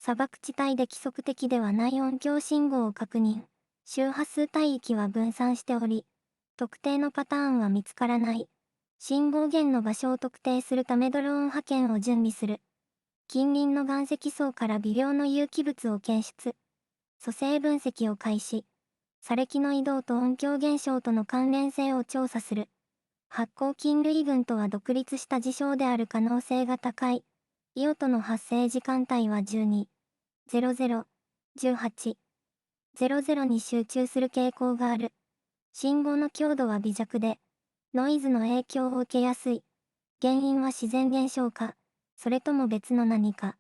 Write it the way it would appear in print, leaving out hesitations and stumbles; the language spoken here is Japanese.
砂漠地帯で規則的ではない音響信号を確認。周波数帯域は分散しており、特定のパターンは見つからない。信号源の場所を特定するためドローン派遣を準備する。近隣の岩石層から微量の有機物を検出。組成分析を開始。砂礫の移動と音響現象との関連性を調査する。発光菌類群とは独立した事象である可能性が高い。イオトの発生時間帯は12、00、18、00に集中する傾向がある。信号の強度は微弱で、ノイズの影響を受けやすい。原因は自然現象か、それとも別の何か。